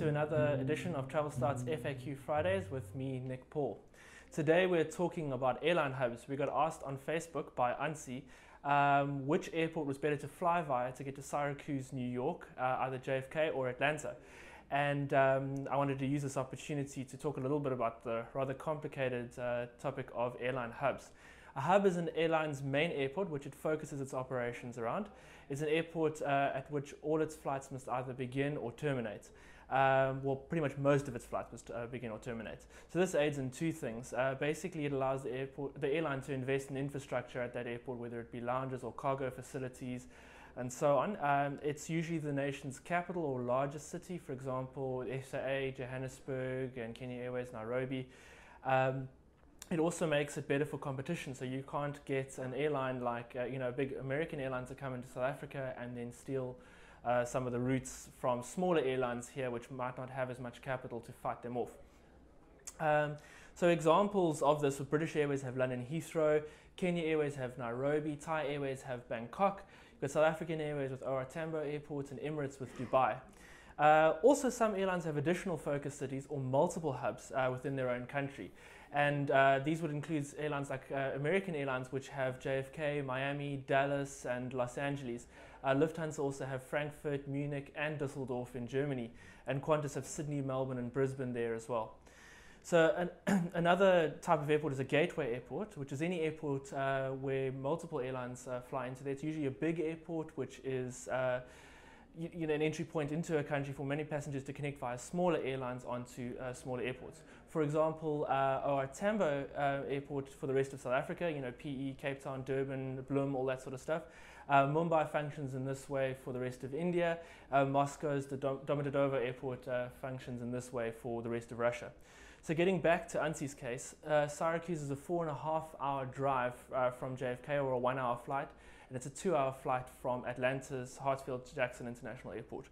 to another edition of Travelstart's FAQ Fridays with me, Nick Paul. Today we're talking about airline hubs. We got asked on Facebook by Ansi which airport was better to fly via to get to Syracuse, New York, either JFK or Atlanta. And I wanted to use this opportunity to talk a little bit about the rather complicated topic of airline hubs. A hub is an airline's main airport which it focuses its operations around. It's an airport at which all its flights must either begin or terminate. Well, pretty much most of its flights must begin or terminate. So this aids in two things. Basically, it allows the airline to invest in infrastructure at that airport, whether it be lounges or cargo facilities, and so on. It's usually the nation's capital or largest city, for example, SAA Johannesburg and Kenya Airways Nairobi. It also makes it better for competition, so you can't get an airline like a big American airline to come into South Africa and then steal some of the routes from smaller airlines here which might not have as much capital to fight them off. So examples of this: British Airways have London Heathrow, Kenya Airways have Nairobi, Thai Airways have Bangkok, you've got South African Airways with OR Tambo Airport, and Emirates with Dubai. Also, some airlines have additional focus cities or multiple hubs within their own country. And these would include airlines like American Airlines, which have JFK, Miami, Dallas, and Los Angeles. Lufthansa also have Frankfurt, Munich, and Düsseldorf in Germany. And Qantas have Sydney, Melbourne, and Brisbane there as well. So another type of airport is a gateway airport, which is any airport where multiple airlines fly into there. It's usually a big airport, which is an entry point into a country for many passengers to connect via smaller airlines onto smaller airports. For example, OR Tambo Airport for the rest of South Africa, PE, Cape Town, Durban, Bloem, all that sort of stuff. Mumbai functions in this way for the rest of India. Moscow's the Domodedovo Airport functions in this way for the rest of Russia. So getting back to Ansi's case, Syracuse is a 4.5-hour drive from JFK, or a 1-hour flight, and it's a 2-hour flight from Atlanta's Hartsfield-Jackson International Airport.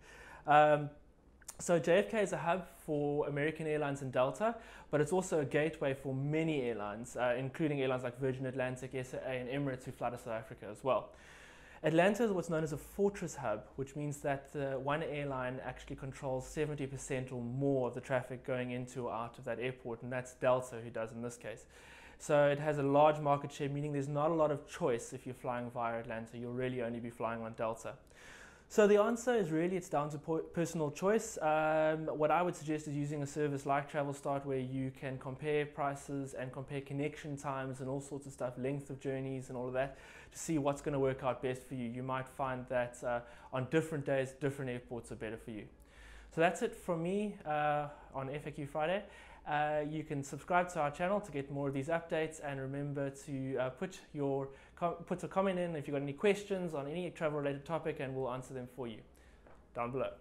So JFK is a hub for American Airlines and Delta, but it's also a gateway for many airlines, including airlines like Virgin Atlantic, SAA, and Emirates, who fly to South Africa as well. Atlanta is what's known as a fortress hub, which means that one airline actually controls 70% or more of the traffic going into or out of that airport, and that's Delta who does in this case. So it has a large market share, meaning there's not a lot of choice if you're flying via Atlanta. You'll really only be flying on Delta. So the answer is really it's down to personal choice. What I would suggest is using a service like Travelstart, where you can compare prices and compare connection times and all sorts of stuff, length of journeys and all of that, to see what's going to work out best for you. You might find that on different days, different airports are better for you. So that's it from me on FAQ Friday. You can subscribe to our channel to get more of these updates, and remember to put a comment in if you've got any questions on any travel related topic, and we'll answer them for you down below.